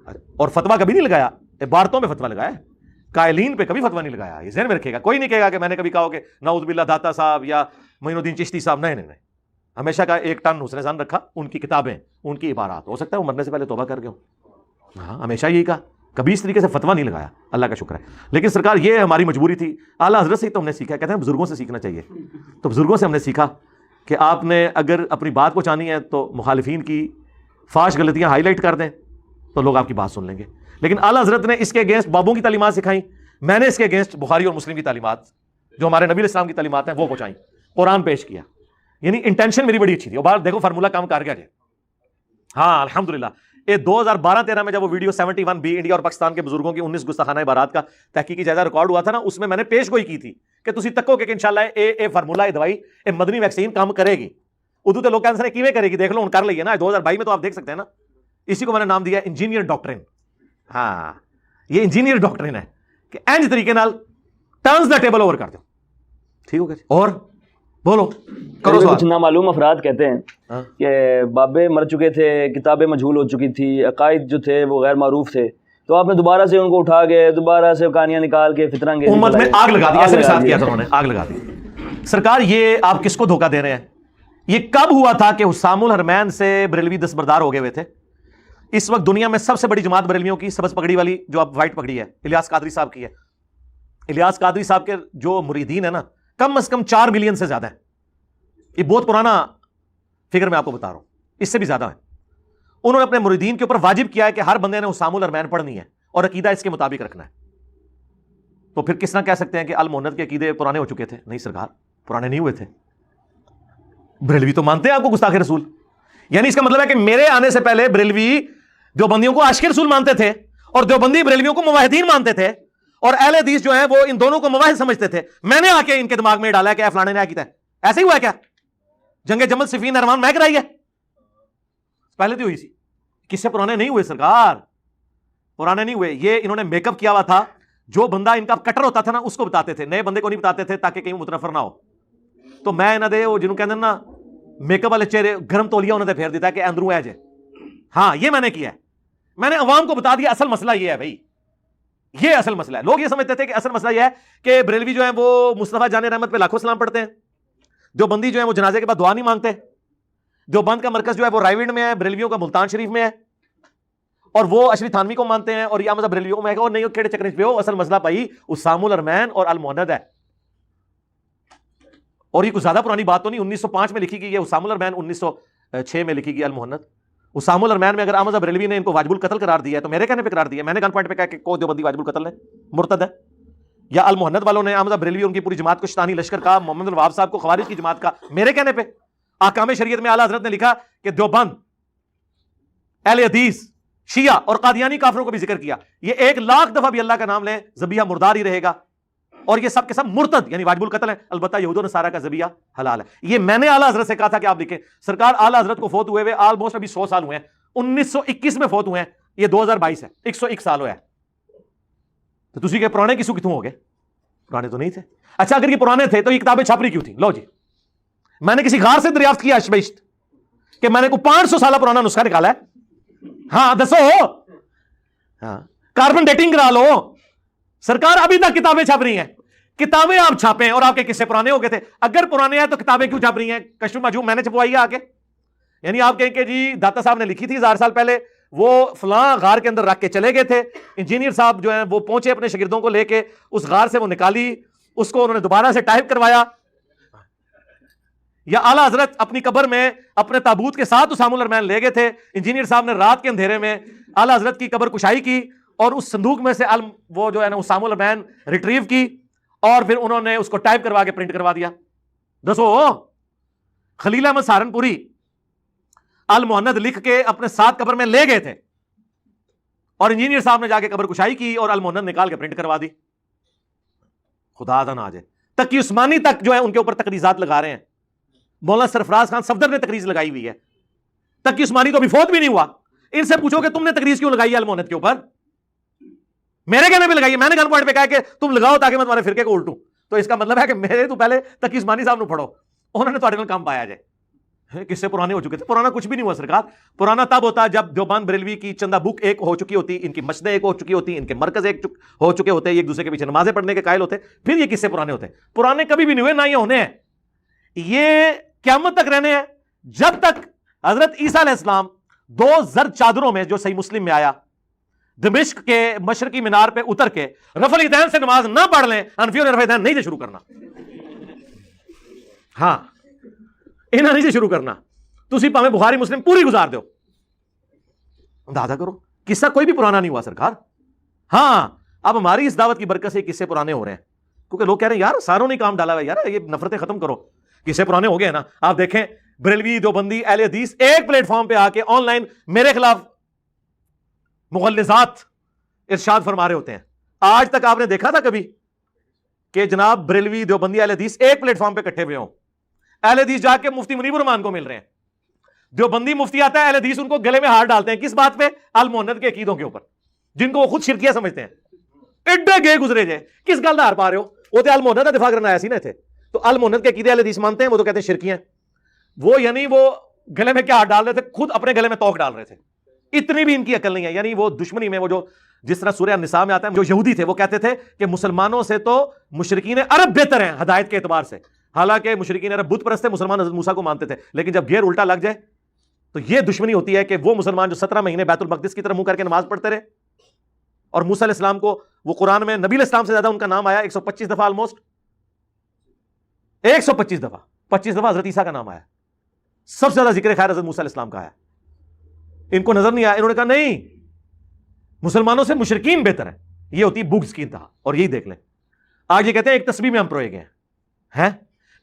اور فتوا کبھی نہیں لگایا، عبارتوں پہ فتوا لگایا، قائلین پہ کبھی فتوا نہیں لگایا. یہ ذہن میں رکھے گا. کوئی نہیں کہے گا کہ میں نے کبھی کہا ہو کہ نعوذ باللہ داتا صاحب یا معین الدین چشتی صاحب. نہیں نہیں نہیں، ہمیشہ کا ایک ٹن حسن ظن رکھا. ان کی کتابیں، ان کی عبارات، ہو سکتا ہے وہ مرنے سے پہلے توبہ کر گئے ہوں. ہاں ہمیشہ یہی کہا، کبھی اس طریقے سے فتوا نہیں لگایا. اللہ کا شکر ہے. لیکن سرکار یہ ہماری مجبوری تھی. اعلیٰ حضرت سے ہی تو ہم نے سیکھا. کہتے ہیں بزرگوں سے سیکھنا چاہیے. تو بزرگوں سے ہم نے سیکھا کہ آپ نے اگر اپنی بات پہنچانی ہے تو مخالفین کی فاش غلطیاں ہائی لائٹ کر دیں تو لوگ آپ کی بات سن لیں گے. لیکن اعلیٰ حضرت نے اس کے اگینسٹ بابوں کی تعلیمات سکھائیں. میں نے اس کے اگینسٹ بخاری اور مسلم کی تعلیمات جو ہمارے نبی علیہ السلام کی تعلیمات ہیں وہ پہنچائیں، قرآن پیش کیا. یعنی انٹینشن میری بڑی اچھی تھی. اور بار دیکھو فارمولہ کام کر گیا جائے. ہاں الحمدللہ. یہ 2012-13 میں جب وہ ویڈیو 71B انڈیا اور پاکستان کے بزرگوں کی 19 گستاخانہ عبارات کا تحقیقی جائزہ ریکارڈ ہوا تھا نا، اس میں میں نے پیش گوئی کی تھی کہ تسی تکو کہ انشاءاللہ اے فارمولہ اے دوائی اے مدنی ویکسین کام کرے گی. اردو تے لوگ کہتے ہیں کیویں کرے گی، دیکھ لو ہن کر لئی ہے نا 2022 میں. تو آپ دیکھ سکتے ہیں نا، اسی کو میں نے نام دیا انجینئر ڈاکٹرن. ہاں یہ انجینئر ڈاکٹرن ہے کہ اینج طریقے نال ٹرنز دا ٹیبل اوور کر دو. ٹھیک ہو گیا. اور بولو کرو سوال. کچھ نامعلوم افراد کہتے ہیں کہ بابے مر چکے تھے، کتابیں مجہول ہو چکی تھی، عقائد جو تھے وہ غیر معروف تھے، تو آپ نے دوبارہ سے ان کو اٹھا کے دوبارہ سے کہانیاں نکال کے فتنہ انگیزی امت میں آگ لگا دی. ایسے بھی ساتھ کیا تھا انہوں نے، آگ لگا دی. سرکار یہ آپ کس کو دھوکہ دے رہے ہیں؟ یہ کب ہوا تھا کہ حسام الحرمین سے بریلوی دستبردار ہو گئے ہوئے تھے. اس وقت دنیا میں سب سے بڑی جماعت بریلویوں کی سبز پگڑی والی جو اب وائٹ پگڑی ہے، الیاس قادری صاحب کی ہے. الیاس قادری صاحب کے جو مریدین ہیں نا، کم از کم 4 ملین سے زیادہ ہیں. یہ بہت پرانا فگر میں آپ کو بتا رہا ہوں، اس سے بھی زیادہ ہے. انہوں نے اپنے مریدین کے اوپر واجب کیا ہے کہ ہر بندے نے حسام الحرمین پڑھنی ہے اور عقیدہ اس کے مطابق رکھنا ہے. تو پھر کس طرح کہہ سکتے ہیں کہ المہند کے عقیدے پرانے ہو چکے تھے؟ نہیں سرکار، پرانے نہیں ہوئے تھے. بریلوی تو مانتے ہیں آپ کو گستاخ رسول. یعنی اس کا مطلب ہے کہ میرے آنے سے پہلے بریلوی دیوبندیوں کو عاشق رسول مانتے تھے اور دیوبندی بریلویوں کو موحدین مانتے تھے، اور اہل حدیث جو ہیں وہ ان دونوں کو موحد سمجھتے تھے. میں نے آ کے ان کے دماغ میں ڈالا ہے کہ اے فلانے نے کیا ہے. ایسے ہی ہوا ہے کیا؟ جنگ جمل صفین ارمان میں کرائی ہے؟ پہلے تو ہوئی سی. کس سے پرانے نہیں ہوئے سرکار، پرانے نہیں ہوئے. یہ انہوں نے میک اپ کیا ہوا تھا. جو بندہ ان کا کٹر ہوتا تھا نا اس کو بتاتے تھے، نئے بندے کو نہیں بتاتے تھے تاکہ کہیں متنفر نہ ہو. تو میں انہوں دے وہ جنہوں کہتے ہیں نا میک اپ والے چہرے گرم تولیہ انہوں نے پھیر دیتا ہے کہ اندروں ہے جے. ہاں یہ میں نے کیا ہے. میں نے عوام کو بتا دیا اصل مسئلہ یہ ہے بھائی، یہ اصل مسئلہ ہے. لوگ یہ سمجھتے تھے کہ اصل مسئلہ یہ ہے کہ بریلوی جو ہیں وہ مصطفیٰ جان رحمت پہ لاکھوں سلام پڑھتے ہیں، جو بندی جو ہے وہ جنازے کے بعد دعا نہیں مانگتے. جو بند کا مرکز جو ہے وہ رائے ونڈ میں ہے، بریلویوں کا ملتان شریف میں ہے، اور وہ اشری تھانوی کو مانتے ہیں اور یہ مذہب بریلویوں میں ہے. اور نہیں کیڑے چکر پہ ہو، اصل مسئلہ بھائی حسام الحرمین اور المہند ہے. اور یہ کچھ زیادہ پرانی بات تو نہیں، 1905 میں لکھی گئی ہے حسام الحرمین، 1906 میں لکھی گئی المہند. حسام الحرمین میں اگر احمد بریلوی نے ان کو واجب القتل قرار دیا ہے تو میرے کہنے پہ قرار دیا ہے. میں نے گن پوائنٹ پہ کہا کہ کوئی دیوبندی واجب القتل ہے، مرتد ہے. یا المہند والوں نے احمد بریلوی ان کی پوری جماعت کو شیطانی لشکر کا، محمد الوہاب صاحب کو خوارج کی جماعت کا، میرے کہنے پہ. احکام شریعت میں اعلیٰ حضرت نے لکھا کہ دیوبند، اہل حدیث، شیعہ اور قادیانی کافروں کو بھی ذکر کیا. یہ 1,00,000 دفعہ بھی اللہ کا نام لیں ذبیحہ مردار ہی رہے گا، اور یہ سب کے سب مرتد یعنی واجب القتل ہیں. البتہ یہود و نصارہ کا ذبیحہ حلال ہے. یہ میں نے اعلیٰ حضرت سے کہا تھا کہ آپ لکھیں. سرکار اعلیٰ حضرت کو فوت ہوئے ہوئے آلموسٹ ابھی 100 سال ہوئے ہیں. 1921 میں فوت ہوئے ہیں، یہ 2022 ہے، 101 سال ہوا ہے. تو تسی کہ پرانے کسو کتوں ہو گئے؟ پرانے تو نہیں تھے. اچھا اگر یہ پرانے تھے تو یہ کتابیں چھاپ رہی کیوں تھی؟ لو جی، میں نے کسی غار سے دریافت کیا اشبشت کہ میں نے کو 500 سالہ پرانا نسخہ نکالا ہے. ہاں دسو، ہاں کاربن ڈیٹنگ کرا لو. سرکار ابھی تک کتابیں چھپ رہی ہیں. کتابیں آپ چھاپیں اور آپ کے قصے پرانے ہو گئے تھے. اگر پرانے ہیں تو کتابیں کیوں چھپ رہی ہیں؟ کشف مجموع میں نے چھپوائی ہے آ کے. یعنی آپ کہیں کہ جی داتا صاحب نے لکھی تھی 1000 سال پہلے، وہ فلاں غار کے اندر رکھ کے چلے گئے تھے. انجینئر صاحب جو ہیں وہ پہنچے اپنے شاگردوں کو لے کے، اس غار سے وہ نکالی، اس کو انہوں نے دوبارہ سے ٹائپ کروایا. یا اعلیٰ حضرت اپنی قبر میں اپنے تابوت کے ساتھ حسام الحرمین لے گئے تھے. انجینئر صاحب نے رات کے اندھیرے میں اعلیٰ حضرت کی قبر کشائی کی اور اس صندوق میں سے وہ جو ہے نا حسام الحرمین ریٹریو کی، اور پھر انہوں نے اس کو ٹائپ کروا کے پرنٹ کروا دیا. دسو، خلیل احمد سہارنپوری المہند لکھ کے اپنے ساتھ قبر میں لے گئے تھے، اور انجینئر صاحب نے جا کے قبر کشائی کی اور المہند نکال کے پرنٹ کروا دی. خدا نہ آ جائے. تقی عثمانی تک جو ہے ان کے اوپر تقریضات لگا رہے ہیں. مولانا سرفراز خان صفدر نے تقریض لگائی ہوئی ہے. تقی عثمانی تو ابھی فوت بھی نہیں ہوا. ان سے پوچھو کہ تم نے تقریض کیوں لگائی ہے المہند کے اوپر؟ میرے کہنے پہ لگائی. میں نے گن پوائنٹ پہ کہا کہ تم لگاؤ تاکہ میں تمہارے فرقے کو الٹوں. تو اس کا مطلب ہے کہ میرے تو پہلے تقی عثمانی صاحب نے پڑھو، انہوں نے تھوڑے نال کام پایا جائے. قصے پرانے ہو چکے تھے. پرانا کچھ بھی نہیں ہوا سرکار. پرانا تب ہوتا جب دیوبند بریلوی کی چندہ بک ایک ہو چکی ہوتی, ان کی مسجدیں ایک ہو چکی ہوتی, ان کے مرکز ایک ہو چکے ہوتے, ایک دوسرے کے پیچھے نمازیں پڑھنے کے قائل ہوتے, پھر یہ قصے پرانے ہوتے. پرانے کبھی بھی نہیں ہوئے, نہ یہ ہونے ہیں. یہ قیامت تک رہنے ہیں جب تک حضرت عیسیٰ علیہ السلام 2 زرد چادروں میں, جو صحیح مسلم میں آیا, دمشق کے مشرقی مینار پہ اتر کے رفع الیدین سے نماز نہ پڑھ لیں. حنفیوں نے رفع الیدین نہیں سے شروع کرنا. ہاں, انہاں نہیں سے شروع کرنا. تسی پاویں بخاری مسلم پوری گزار دو, اندازہ کرو قصہ کوئی بھی پرانا نہیں ہوا سرکار. ہاں, اب ہماری اس دعوت کی برکت سے قصے پرانے ہو رہے ہیں, کیونکہ لوگ کہہ رہے ہیں یار ساروں نے کام ڈالا ہوا ہے, یار یہ نفرتیں ختم کرو, قصے پرانے ہو گئے ہیں نا. آپ دیکھیں بریلوی, دیوبندی, اہل حدیث ایک پلیٹ فارم پہ آ کے آن لائن میرے خلاف مغلظات ارشاد فرما رہے ہوتے ہیں. آج تک آپ نے دیکھا تھا کبھی کہ جناب بریلوی, دیوبندی, اہل حدیث ایک پلیٹ فارم پہ اکٹھے ہوئے ہوں؟ اہل حدیث جا کے مفتی منیب الرحمان کو مل رہے ہیں, دیوبندی مفتی آتا ہے, اہل حدیث ان کو گلے میں ہار ڈالتے ہیں. کس بات پہ؟ المحنت کے عقیدوں کے اوپر, جن کو وہ خود شرکیہ سمجھتے ہیں. ایڈے گئے گزرے جے, کس گل دا ہار پا رہے ہو؟ وہ تو المحنت کا دفاع کرنا آیا سی نا تھے, تو المحنت کے عقیدے اہل حدیث مانتے ہیں, وہ تو کہتے ہیں شرکی ہیں. وہ یعنی وہ گلے میں کیا ہار ڈال رہے تھے؟ خود اپنے گلے میں توق ڈال رہے تھے. اتنی بھی ان کی عقل نہیں ہے. یعنی وہ دشمنی میں, وہ جو جس طرح سورہ النساء میں آتا ہے, جو یہودی تھے وہ کہتے تھے کہ مسلمانوں سے تو مشرکین عرب بہتر ہیں ہدایت کے اعتبار سے. حالانکہ مشرکین عرب بت پرست تھے, مسلمان حضرت موسیٰ کو مانتے تھے. لیکن جب گھیر الٹا لگ جائے تو یہ دشمنی ہوتی ہے کہ وہ مسلمان جو 17 مہینے بیت المقدس کی طرف منہ کر کے نماز پڑھتے رہے, اور موسیٰ علیہ السلام کو وہ قرآن میں نبی علیہ السلام سے زیادہ ان کا نام آیا 125 دفعہ, آلموسٹ 125 دفعہ, 25 دفعہ حضرت عیسیٰ کا نام آیا. سب سے زیادہ ذکر خیر حضرت موسیٰ علیہ السلام کا آیا. ان کو نظر نہیں آیا, انہوں نے کہا نہیں مسلمانوں سے مشرکین بہتر ہیں. یہ ہوتی ہے بغض کی انتہا. اور یہی دیکھ لیں آج یہ کہتے ہیں ایک تسبیح میں ہم پروئے گئے ہیں.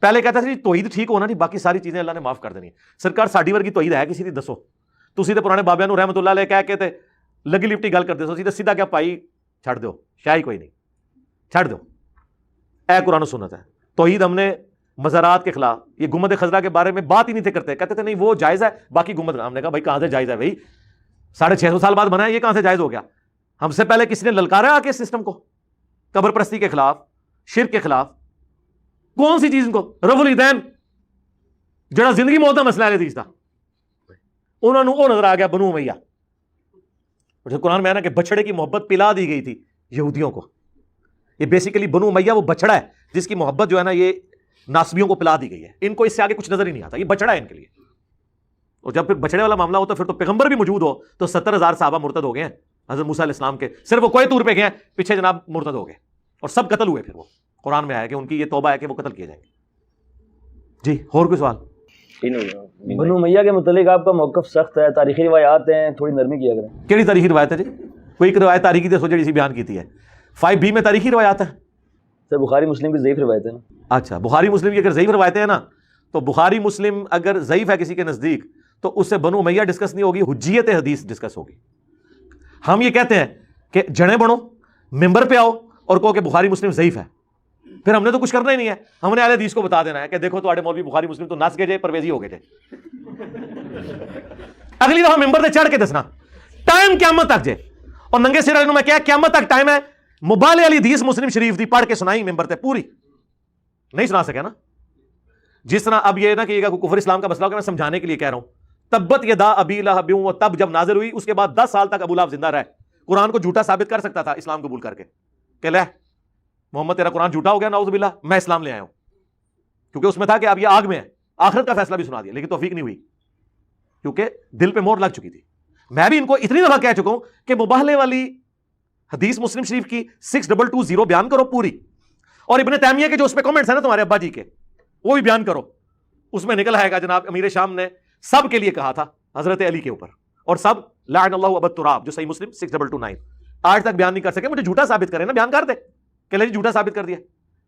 پہلے کہتا تھا جی توحید ٹھیک ہونا نہیں, باقی ساری چیزیں اللہ نے معاف کر دینی. سرکار ساڈی ورگی توحید ہے کسی دی دسو؟ تسی تے پرانے بابیاں نو رحمت اللہ علیہ کہہ کے تے لگی لپٹی گل کرتے سو, سیدھا کیا پائی چھڑ دو, شاہی کوئی نہیں, چھڑ دو. اے قرآن و سنت ہے. توحید ہم نے مزارات کے خلاف, یہ گنبد خضرا کے بارے میں بات ہی نہیں تھے کرتے, کہتے تھے نہیں وہ جائز ہے, باقی گنبد. ہم نے کہا بھائی کہاں سے جائز ہے بھائی, 650 سال بعد بنا ہے, یہ کہاں سے جائز ہو گیا؟ ہم سے پہلے کسی نے للکارا آ کے اس سسٹم کو, قبر پرستی کے خلاف, شرک کے خلاف. کون سی چیز ان کو؟ رفع الیدین جڑا زندگی موت کا مسئلہ ہے حدیث دا, انہوں نے وہ نظر آ گیا بنو امیہ. قرآن میں ہے نا کہ بچڑے کی محبت پلا دی گئی تھی یہودیوں کو. یہ بیسیکلی بنو امیہ وہ بچڑا ہے جس کی محبت جو ہے نا یہ ناسبیوں کو پلا دی گئی ہے. ان کو اس سے آگے کچھ نظر ہی نہیں آتا, یہ بچڑا ہے ان کے لیے. اور جب پھر بچڑے والا معاملہ ہوتا ہے پھر تو پیغمبر بھی موجود ہو تو 70,000 صحابہ مرتد ہو گئے ہیں حضرت موسیٰ علیہ السلام کے, صرف وہ کوہ طور پہ گئے ہیں, پیچھے جناب مرتد ہو گئے اور سب قتل ہوئے. پھر وہ قرآن میں آیا کہ ان کی یہ توبہ ہے کہ وہ قتل کیے جائیں گے. جی اور کوئی سوال؟ بنو امیہ کے متعلق آپ کا موقف سخت ہے, تاریخی روایات ہیں, تھوڑی نرمی کیا کریں. کیڑی تاریخی روایت ہے جی؟ کوئی ایک روایت تاریخی دسو جڑی سی بیان کیتی ہے. 5B میں تاریخی روایات ہے سر, بخاری مسلم کی ضعیف روایت ہے نا. اچھا, بخاری مسلم کی اگر ضعیف روایتیں ہیں نا, تو بخاری مسلم اگر ضعیف ہے کسی کے نزدیک تو اس سے بنو امیہ ڈسکس نہیں ہوگی, حجیت حدیث ڈسکس ہوگی. ہم یہ کہتے ہیں کہ جڑیں بڑھو, ممبر پہ آؤ اور کہو کہ بخاری مسلم ضعیف ہے, پھر ہم نے تو کچھ کرنا ہی نہیں ہے. ہم نے اہل حدیث کو بتا دینا ہے کہ دیکھو تواڈے مولوی بخاری مسلم تو نس گئے جے, پرویزی ہو گئے جے. اگلی دفعہ ممبر تے چڑھ کے دسنا, ٹائم قیامت تک جے. اور ننگے سر والوں میں کیا قیامت تک ٹائم ہے, مبالغہ والی حدیث مسلم شریف دی پڑھ کے سنائی ممبر تے, پوری نہیں سنا سکے نا. جس طرح اب یہ نہ کہ کفر اسلام کا مسئلہ ہو کہ میں سمجھانے کے لیے کہہ رہا ہوں, تبت یدا ابی لہب, وہ تب جب نازل ہوئی اس کے بعد 10 سال تک ابو لہب زندہ رہے. قرآن کو جھوٹا ثابت کر سکتا تھا اسلام قبول کر کے کہ لے محمد تیرا قرآن جھوٹا ہو گیا نعوذ باللہ, میں اسلام لے آیا ہوں, کیونکہ اس میں تھا کہ اب یہ آگ میں ہے. آخرت کا فیصلہ بھی سنا دیا لیکن توفیق نہیں ہوئی کیونکہ دل پہ مور لگ چکی تھی. میں بھی ان کو اتنی دفعہ کہہ چکا ہوں کہ مبالغے والی حدیث مسلم شریف کی 6220 بیان کرو پوری, اور ابن تیمیہ کے جو اس پہ کامنٹس ہیں نا تمہارے ابا جی کے, وہ بھی بیان کرو. اس میں نکل آئے گا جناب امیر شام نے سب کے لیے کہا تھا حضرت علی کے اوپر, اور سب لعن اللہ ابا التراب, جو صحیح مسلم 6229 آج تک بیان نہیں کر سکے. مجھے جھوٹا ثابت کریں نا, بیان کر دے کہ لے جی جھوٹا ثابت کر دیا.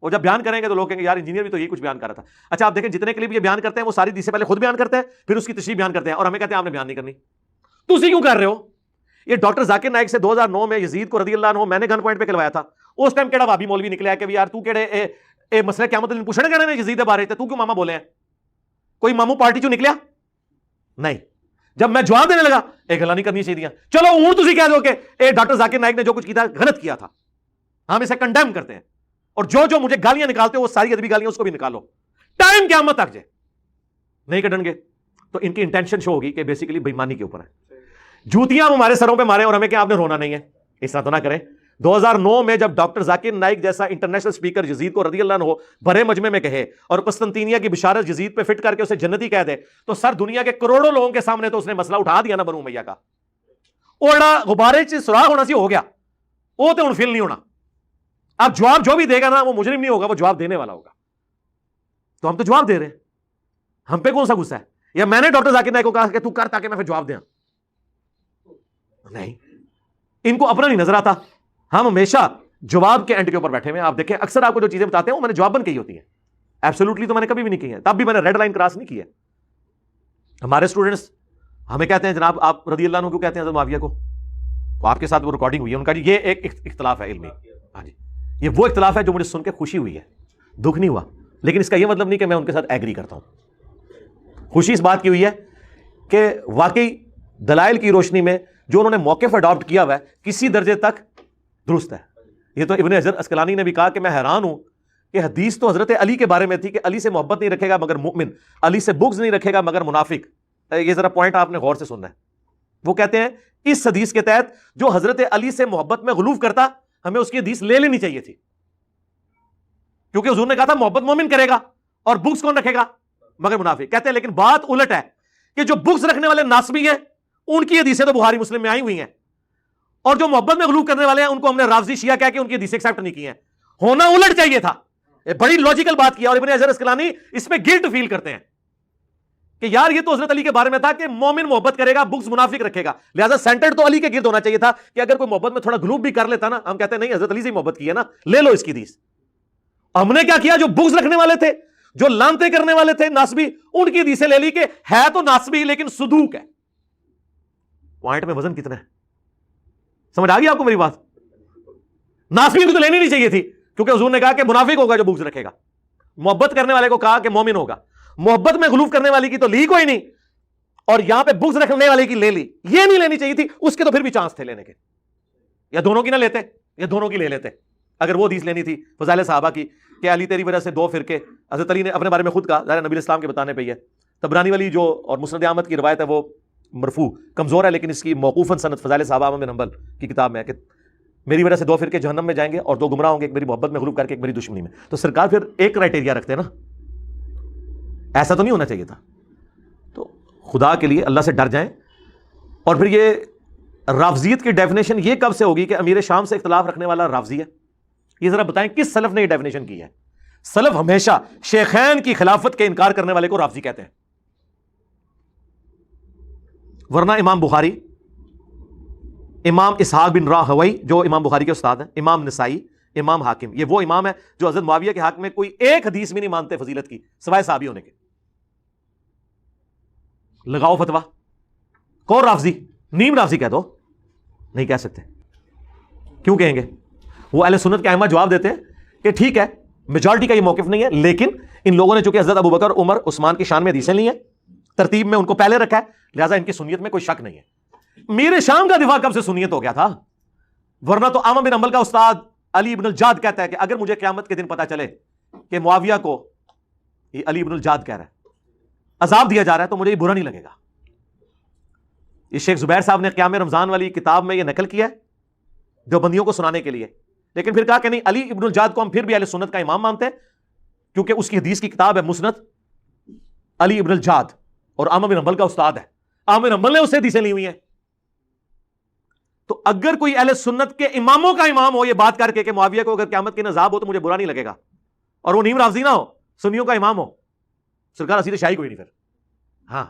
اور جب بیان کریں گے تو لوگ کہیں گے یار انجینئر بھی تو یہ کچھ بیان کر رہا تھا. اچھا آپ دیکھیں جتنے کلپ یہ بیان کرتے ہیں وہ ساری حدیث سے پہلے خود بیان کرتے ہیں, پھر اس کی تشریح بیان کرتے ہیں, اور ہمیں کہتے ہیں آپ نے بیان نہیں کرنی. تو اسی کیوں کر رہے ہو؟ یہ ڈاکٹر ذاکر نائک سے 2009 میں یزید کو رضی اللہ عنہ میں نے گن پوائنٹ پہ کلوایا تھا. اس ٹائم کیڑا وابی مولوی نکلیا کہ یار تو کیڑے اے مسئلہ قیامت دن پوچھنے کہنے نے یزید بارے تے تو کیوں ماما بولے ہیں؟ کوئی مامو پارٹی چوں نکلیا نہیں. جب میں جواب دینے لگا ایک گلا نہیں کرنی چاہیے, چلو ہوں تسی کہہ دو کہ اے ڈاکٹر ذاکر نائک نے جو کچھ کیا غلط کیا تھا, ہم اسے کنڈیم کرتے ہیں. اور جو مجھے گالیاں نکالتے ہو وہ ساری ادبی گالیاں اس کو بھی نکالو. ٹائم قیامت تک جائے نہیں کڈن گے. تو ان کی انٹینشن شو ہوگی کہ بیسیکلی بےایمانی کے اوپر ہے. جوتیاں ہمارے سروں پہ مارے اور ہمیں کیا آپ نے رونا نہیں ہے, اس طرح تو نہ کریں. 2009 میں جب ڈاکٹر ذاکر نائک جیسا انٹرنیشنل سپیکر یزید کو رضی اللہ عنہ بھرے مجمع میں کہے اور قسطنطینیہ کی بشارت یزید پہ فٹ کر کے اسے جنتی کہہ دے, تو سر دنیا کے کروڑوں لوگوں کے سامنے تو اس نے مسئلہ اٹھا دیا نا بنو امیہ کا. اوڑا غبارے چ سراغ ہونا سی ہو گیا, وہ تو ہن فل نہیں ہونا. اب جواب جو بھی دے گا نا وہ مجرم نہیں ہوگا, وہ جواب دینے والا ہوگا. تو ہم تو جواب دے رہے ہیں, ہم پہ کون سا غصہ ہے؟ یا میں نے ڈاکٹر ذاکر نائک کو کہا کہ تو کر تاکہ میں پھر جواب دیں؟ نہیں, ان کو اپنا نہیں نظر آتا. ہم ہمیشہ جواب کے اینڈ کے اوپر بیٹھے ہوئے ہیں. آپ دیکھیں اکثر آپ کو جو چیزیں بتاتے ہیں وہ میں نے جواباً کہی ہوتی ہیں, ایبسولوٹلی تو میں نے کبھی بھی نہیں کی ہے, تب بھی میں نے ریڈ لائن کراس نہیں کی ہے. ہمارے اسٹوڈنٹس ہمیں کہتے ہیں جناب آپ رضی اللہ عنہ کیوں کہتے ہیں حضرت معاویہ کو؟ تو آپ کے ساتھ وہ ریکارڈنگ ہوئی ہے ان کا, یہ ایک اختلاف ہے علمی. ہاں جی, یہ وہ اختلاف ہے جو مجھے سن کے خوشی ہوئی ہے, دکھ نہیں ہوا, لیکن اس کا یہ مطلب نہیں کہ میں ان کے ساتھ ایگری کرتا ہوں. خوشی اس بات کی ہوئی ہے کہ واقعی دلائل کی روشنی میں جو انہوں نے موقف اڈاپٹ کیا ہوا ہے کسی درجے تک درست ہے. یہ تو ابن حجر اسقلانی نے بھی کہا کہ میں حیران ہوں کہ حدیث تو حضرت علی کے بارے میں تھی کہ علی سے محبت نہیں رکھے گا مگر مومن, علی سے بغض نہیں رکھے گا مگر منافق. یہ ذرا پوائنٹ آپ نے غور سے سننا ہے. وہ کہتے ہیں اس حدیث کے تحت جو حضرت علی سے محبت میں غلوف کرتا ہمیں اس کی حدیث لے لینی چاہیے تھی, کیونکہ حضور نے کہا تھا محبت مومن کرے گا اور بغض کون رکھے گا مگر منافق. کہتے ہیں لیکن بات الٹ ہے کہ جو بغض رکھنے والے ناصبی ہیں ان کی حدیثیں تو بخاری مسلم میں آئی ہوئی ہیں, اور جو محبت میں غلوف کرنے والے ہیں ان کو ہم نے رافضی شیعہ کہہ کے ان کی حدیثیں ایکسیپٹ نہیں کی ہیں. ہونا الٹ چاہیے تھا. بڑی لاجیکل بات کیا, اور ابن حجر اسقلانی اس میں گلٹ فیل کرتے ہیں کہ یار یہ تو حضرت علی کے بارے میں تھا کہ مومن محبت کرے گا بغض منافق رکھے گا, لہذا سینٹرڈ تو علی کے گرد ہونا چاہیے تھا کہ اگر کوئی محبت میں تھوڑا غلوف بھی کر لیتا نا, ہم کہتے ہیں نہیں حضرت علی سے محبت کی ہے نا, لے لو اس کی حدیث. ہم نے کیا کیا, جو بغض رکھنے والے تھے, جو لانتے کرنے والے تھے ناصبی, ان کی حدیثیں لے لی کہ ہے تو ناصبی لیکن صدوق ہے. پوائنٹ میں وزن کتنا ہے, سمجھ آ گئی آپ کو میری بات؟ ناصبی تو لینی نہیں چاہیے تھی کیونکہ حضور نے کہا کہ منافق ہوگا جو بغض رکھے گا, محبت کرنے والے کو کہا کہ مومن ہوگا. محبت میں غلوف کرنے والی کی تو لی کوئی نہیں, اور یہاں پہ بغض رکھنے والے کی لے لی. یہ نہیں لینی چاہیے تھی, اس کے تو پھر بھی چانس تھے لینے کے, یا دونوں کی نہ لیتے یا دونوں کی لے لیتے. اگر وہ حدیث لینی تھی فضائل صحابہ کی کہ علی تیری وجہ سے دو فرقے, حضرت علی نے اپنے بارے میں خود کہا, ظاہر نبی اسلام کے بتانے پہ ہے. طبرانی والی جو اور مسند احمد کی روایت ہے وہ مرفوع کمزور ہے, لیکن اس کی موقوفاً سند فضائل صحابہ بن حنبل کی کتاب میں ہے کہ میری وجہ سے دو فرقے جہنم میں جائیں گے اور دو گمراہ ہوں گے, ایک میری محبت میں غلوف کر کے ایک میری دشمنی میں. تو سرکار پھر ایک کرائٹیریا رکھتے ہیں نا, ایسا تو نہیں ہونا چاہیے تھا. تو خدا کے لیے اللہ سے ڈر جائیں. اور پھر یہ رافضیت کی ڈیفینیشن یہ کب سے ہوگی کہ امیر شام سے اختلاف رکھنے والا رافضی ہے؟ یہ ذرا بتائیں کس سلف نے یہ ڈیفینیشن کی ہے؟ سلف ہمیشہ شیخین کی خلافت کے انکار کرنے والے کو رافضی کہتے ہیں, ورنہ امام بخاری, امام اسحاق بن راہوی جو امام بخاری کے استاد ہیں, امام نسائی, امام حاکم, یہ وہ امام ہے جو حضرت معاویہ کے حق میں کوئی ایک حدیث بھی نہیں مانتے فضیلت کی سوائے صحابی ہونے کے. لگاؤ فتوا, کون رافضی؟ نیم رافضی کہہ دو, نہیں کہہ سکتے. کیوں کہیں گے؟ وہ اہل سنت کے ائمہ جواب دیتے ہیں کہ ٹھیک ہے میجورٹی کا یہ موقف نہیں ہے, لیکن ان لوگوں نے چونکہ حضرت ابوبکر, عمر, عثمان کی شان میں حدیثیں لی ہیں, ترتیب میں ان کو پہلے رکھا ہے, لہٰذا ان کی سنیت میں کوئی شک نہیں ہے. میرے شام کا دفاع کب سے سنیت ہو گیا تھا؟ ورنہ تو احمد بن حنبل کا استاد علی ابن الجاد کہتا ہے کہ اگر مجھے قیامت کے دن پتا چلے کہ معاویہ کو, یہ علی ابن الجاد کہہ رہا ہے, عذاب دیا جا رہا ہے تو مجھے یہ برا نہیں لگے گا. یہ شیخ زبیر صاحب نے قیام رمضان والی کتاب میں یہ نقل کیا ہے دیوبندیوں کو سنانے کے لیے, لیکن پھر کہا کہ نہیں, علی ابن الجاد کو ہم پھر بھی اہل سنت کا امام مانتے ہیں کیونکہ اس کی حدیث کی کتاب ہے مسند علی ابن الجاد, اور احمد بن حنبل کا استاد ہے, احمد بن حنبل نے اسے حدیثیں لی ہوئی ہیں. تو اگر کوئی اہل سنت کے اماموں کا امام ہو یہ بات کر کے کہ معاویہ کو اگر قیامت کے دن عذاب ہو تو مجھے برا نہیں لگے گا, اور وہ نیم رافضی نہ ہو, سنیوں کا امام ہو, سرکار اسیر شاہی کوئی نہیں پھر. ہاں